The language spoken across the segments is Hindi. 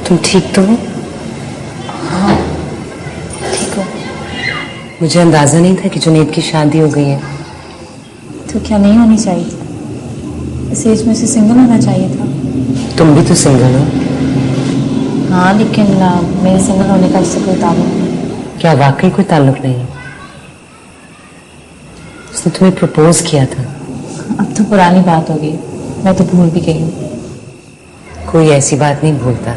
तुम ठीक तो हो? हाँ ठीक हो। मुझे अंदाजा नहीं था कि जुनैद की शादी हो गई है। तो क्या नहीं होनी चाहिए थी? इस एज में से सिंगल होना चाहिए था। तुम भी तो सिंगल हो। हाँ लेकिन मेरे सिंगल होने का इससे कोई ताल्लुक नहीं। क्या वाकई कोई ताल्लुक नहीं है? उसने तुम्हें प्रपोज किया था। अब तो पुरानी बात हो गई, मैं तो भूल भी गई हूँ। कोई ऐसी बात नहीं भूलता,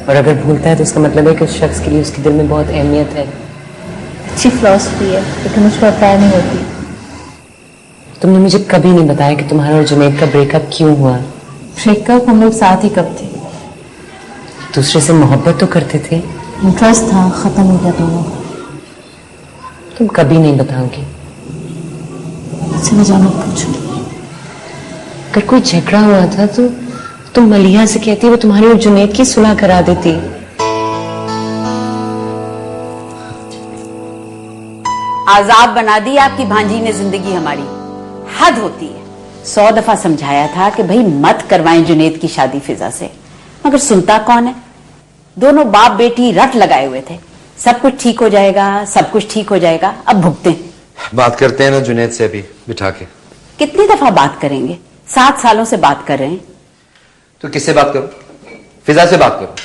और अगर भूलता है तो उसका मतलब है कि उस शख्स के लिए उसके दिल में बहुत अहमियत है। अच्छी फिलॉसफी है लेकिन मुझ पर अप्लाई नहीं होती। तुमने मुझे कभी नहीं बताया कि तुम्हारा और जुनैद का ब्रेकअप क्यों हुआ। ब्रेकअप हम लोग साथ ही कब थे। दूसरे से मोहब्बत तो करते थे। इंटरेस्ट था, खत्म हो गया दोनों। तुम कभी नहीं बताओगी। चलो जानो पूछो। अगर कोई झगड़ा हुआ था तो तुम मलिहा से कहती वो तुम्हारी और जुनैद की सुलह करा देती। आजाद बना दी आपकी भांजी ने जिंदगी हमारी। हद होती है। 100 दफा समझाया था कि भाई मत करवाएं जुनैद की शादी फिजा से, मगर सुनता कौन है। दोनों बाप बेटी रट लगाए हुए थे, सब कुछ ठीक हो जाएगा, सब कुछ ठीक हो जाएगा। अब भुगते। बात करते हैं ना जुनैद से अभी बिठा के। कितनी दफा बात करेंगे? 7 सालों से बात कर रहे हैं। तो किससे बात करो? फिजा से बात करो।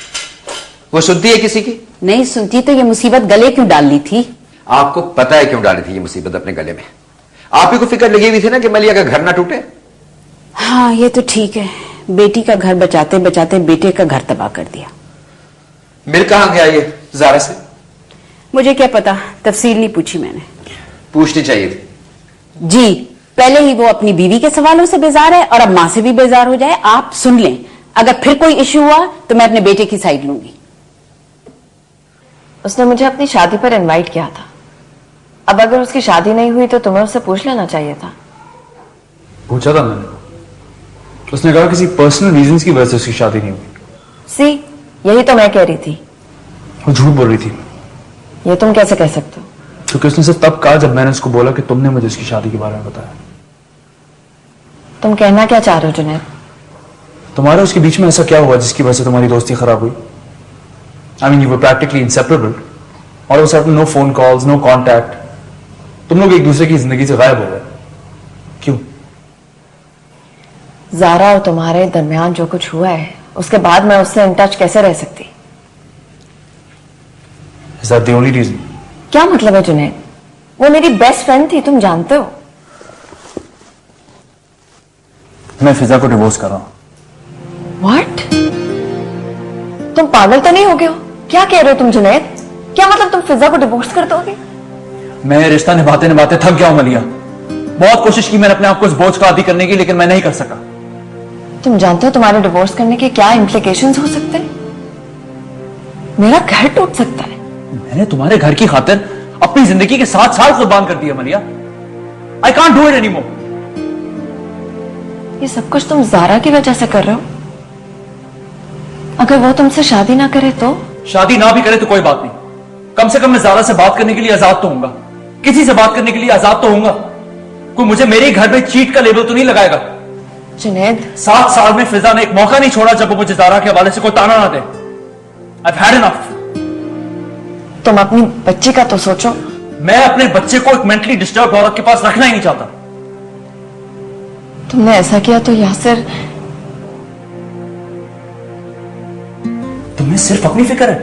वो सुनती है किसी की? नहीं सुनती तो ये मुसीबत गले क्यों डाल ली थी? आपको पता है क्यों डाली थी ये मुसीबत अपने गले में? आप ही को फिक्र लगी हुई थी ना कि मलिया का घर ना टूटे। हाँ ये तो ठीक है, बेटी का घर बचाते बचाते बेटे का घर तबाह कर दिया। मिल कहां गया ये ज़ारा से? मुझे क्या पता, तफसील नहीं पूछी मैंने। पूछनी चाहिए थी। जी, पहले ही वो अपनी बीवी के सवालों से बेजार है और अब मां से भी बेजार हो जाए। आप सुन लें, अगर फिर कोई इश्यू हुआ तो मैं अपने बेटे की साइड लूंगी। उसने मुझे अपनी शादी पर इनवाइट किया था। अब अगर उसकी शादी नहीं हुई तो तुम्हें उससे पूछ लेना चाहिए था। पूछा था मैंने, उसने कहा किसी पर्सनल रीजंस की वजह से उसकी शादी नहीं हुई। सी, यही तो मैं कह रही थी। वो झूठ बोल रही थी। ये तुम कैसे कह सकते हो? क्योंकि उसने सिर्फ तब कहा जब मैंने उसको बोला कि तुमने मुझे उसकी शादी के बारे में बताया। तुम कहना क्या चाह रहे हो जुनैद? तुम्हारे उसके बीच में ऐसा क्या हुआ जिसकी वजह से तुम्हारी दोस्ती खराब हुई? I mean, you were practically inseparable. All of a sudden, no phone calls, no contact. तुम लोग एक दूसरे की जिंदगी से गायब हो गए। क्यों? ज़ारा और तुम्हारे दरमियान जो कुछ हुआ है, उसके बाद मैं उससे इन टच कैसे रह सकती? Is that the only reason? क्या मतलब है जुनैद? वो मेरी बेस्ट फ्रेंड थी, तुम जानते हो। मैं फिजा को डिवोर्स कर रहा हूं। What? तुम पागल तो नहीं हो गए हो? क्या कह रहे हो तुम जुनैद? क्या मतलब तुम फिजा को डिवोर्स कर दोगे? मैं रिश्ता निभाते निभाते थक गया हूं मलिया। बहुत कोशिश की मैंने अपने आप को इस बोझ का आदी करने की, लेकिन मैं नहीं कर सका। तुम जानते हो तुम्हारे डिवोर्स करने के क्या इम्प्लीकेशंस हो सकते हैं? मेरा घर टूट सकता है। मैंने तुम्हारे घर की खातिर अपनी जिंदगी के 7 साल कुर्बान कर दिया मलिया। I can't do it anymore. ये सब कुछ तुम ज़ारा की वजह से कर रहे हो? अगर वो तुमसे शादी ना करे तो? शादी ना भी करे तो कोई बात नहीं, कम से कम मैं ज़ारा से बात करने के लिए आजाद तो हूंगा। किसी से बात करने के लिए आजाद तो हूंगा। कोई मुझे मेरे घर में चीट का लेबल तो नहीं लगाएगा। जुनैद, 7 साल में फिजा ने एक मौका नहीं छोड़ा जब वो मुझे ज़ारा के हवाले से कोई ताना ना दे। I've had enough। तुम अपनी बच्ची का तो सोचो। मैं अपने बच्चे को एक मेंटली डिस्टर्ब औरत के पास रखना ही नहीं चाहता। तुमने ऐसा किया तो यासिर। तुम्हें सिर्फ अपनी फिक्र है,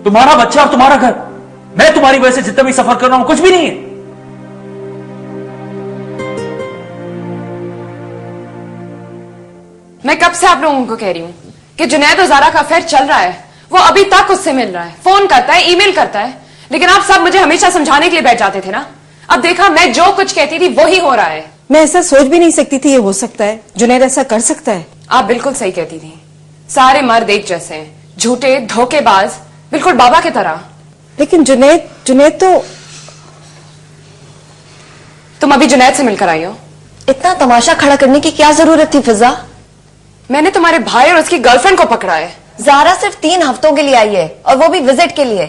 तुम्हारा बच्चा और तुम्हारा घर। मैं तुम्हारी वजह से जितना भी सफर कर रहा हूं कुछ भी नहीं है। मैं कब से आप लोगों को कह रही हूं कि जुनैद और ज़ारा का अफेयर चल रहा है। वो अभी तक उससे मिल रहा है, फोन करता है, ईमेल करता है, लेकिन आप सब मुझे हमेशा समझाने के लिए बैठ जाते थे ना। अब देखा, मैं जो कुछ कहती थी वही हो रहा है। मैं ऐसा सोच भी नहीं सकती थी ये हो सकता है, जुनैद ऐसा कर सकता है। आप बिल्कुल सही कहती थी। सारे मर्द एक जैसे हैं, झूठे, धोखेबाज, बिल्कुल बाबा की तरह। लेकिन जुनैद तो। तुम अभी जुनैद से मिलकर आई हो। इतना तमाशा खड़ा करने की क्या जरूरत थी फिजा? मैंने तुम्हारे भाई और उसकी गर्लफ्रेंड को पकड़ा है। ज़ारा सिर्फ 3 हफ्तों के लिए आई है, और वो भी विजिट के लिए।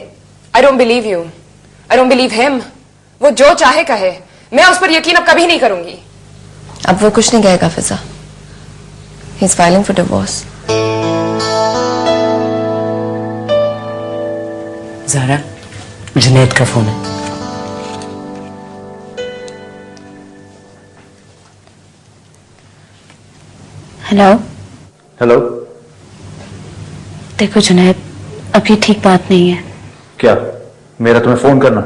I don't believe you, I don't believe him. वो जो चाहे कहे, मैं उस पर यकीन अब कभी नहीं करूंगी। अब वो कुछ नहीं कहेगा Fiza. He is filing for divorce. Zara, Junaid का फोन है। हेलो। हेलो। देखो जुनैद, अभी ठीक बात नहीं है। क्या मेरा तुम्हें फोन करना?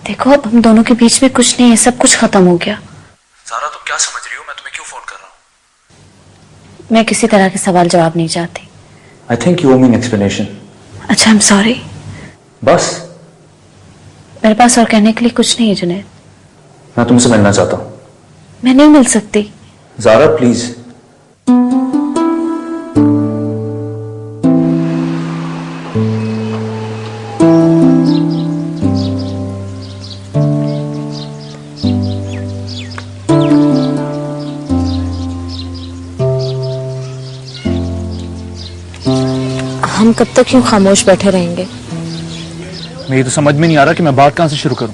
देखो अब हम दोनों के बीच में कुछ नहीं है, सब कुछ खत्म हो गया। ज़ारा तुम क्या समझ रही हो? मैं तुम्हें क्यों फोन कर रहा हूँ? मैं किसी तरह के सवाल जवाब नहीं चाहती। I think you owe me an explanation. अच्छा, आई एम सॉरी। बस? मेरे पास और कहने के लिए कुछ नहीं है जुनैद। मैं तुमसे मिलना चाहता हूँ। मैं नहीं मिल सकती। ज़ारा प्लीज। हम कब तक यूं खामोश बैठे रहेंगे? मुझे तो समझ में नहीं आ रहा कि मैं बात कहां से शुरू करूं।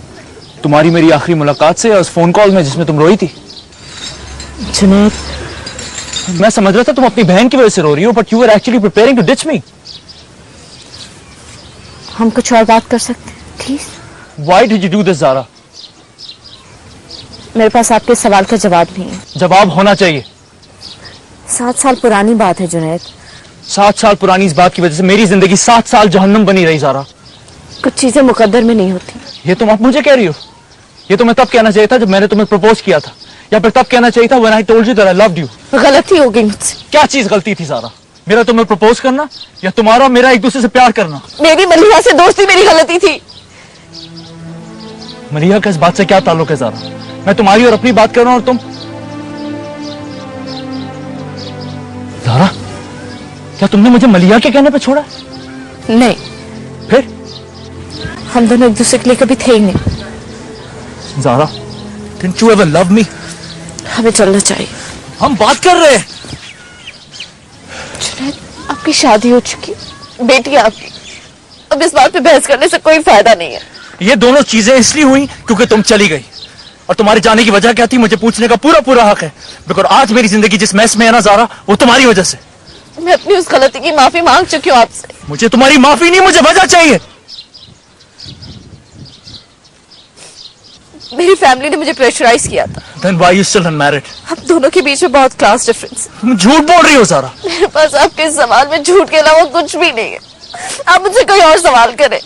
तुम्हारी मेरी आखिरी मुलाकात से या उस फोन कॉल में जिसमें तुम रोई थी? जुनैद, मैं समझ रहा था तुम अपनी बहन की वजह से रो रही हो, but you were actually preparing to ditch me. हम कुछ और बात कर सकते हैं please? Why did you do this Zara? मेरे पास आपके सवाल का जवाब नहीं है। जवाब होना चाहिए। 7 साल पुरानी बात है जुनैद। 7 साल पुरानी इस बात की वजह से मेरी जिंदगी 7 साल जहन्नुम बनी रही ज़ारा। कुछ चीजें मुकद्दर में नहीं होती। ये तुम अब मुझे कह रही हो? ये तो मैं तब कहना चाहिए था जब मैंने तुम्हें प्रपोज किया था, या फिर तब कहना चाहिए था when I told you that I loved you। गलती हो गई मुझसे। क्या चीज गलती थी ज़ारा? मेरा तुम्हें प्रपोज करना या तुम्हारा और मेरा एक दूसरे से प्यार करना? मेरी मलिहा से दोस्ती मेरी गलती थी। मलिहा का इस बात से क्या ताल्लुक है ज़ारा? मैं तुम्हारी और अपनी बात कर रहा हूं और तुम। ज़ारा, क्या तुमने मुझे मलिहा के कहने पे छोड़ा? नहीं, फिर? हम दोनों एक दूसरे के लिए कभी थे ही नहीं। Zaara, didn't you ever love me? हमें चलना चाहिए। हम बात कर रहे हैं। जुनैद, आपकी शादी हो चुकी, बेटी है आपकी। अब इस बात पे बहस करने से कोई फायदा नहीं है। ये दोनों चीजें इसलिए हुई क्योंकि तुम चली गई, और तुम्हारे जाने की वजह क्या थी मुझे पूछने का पूरा पूरा हक है। बिकॉज आज मेरी जिंदगी जिस मैस में है ना ज़ारा, वो तुम्हारी वजह से। मैं अपनी उस गलती की माफी मांग चुकी हूँ आपसे। मुझे तुम्हारी माफी नहीं, मुझे वजह चाहिए। मेरी फैमिली ने मुझे प्रेशराइज किया था। Then why you still unmarried? हम दोनों के बीच में बहुत क्लास डिफरेंस है। तुम झूठ बोल रही हो ज़ारा। मेरे पास आपके इस सवाल में झूठ के अलावा कुछ भी नहीं है। आप मुझसे कोई और सवाल करें।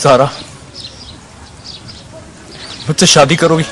ज़ारा, मुझसे शादी करोगी?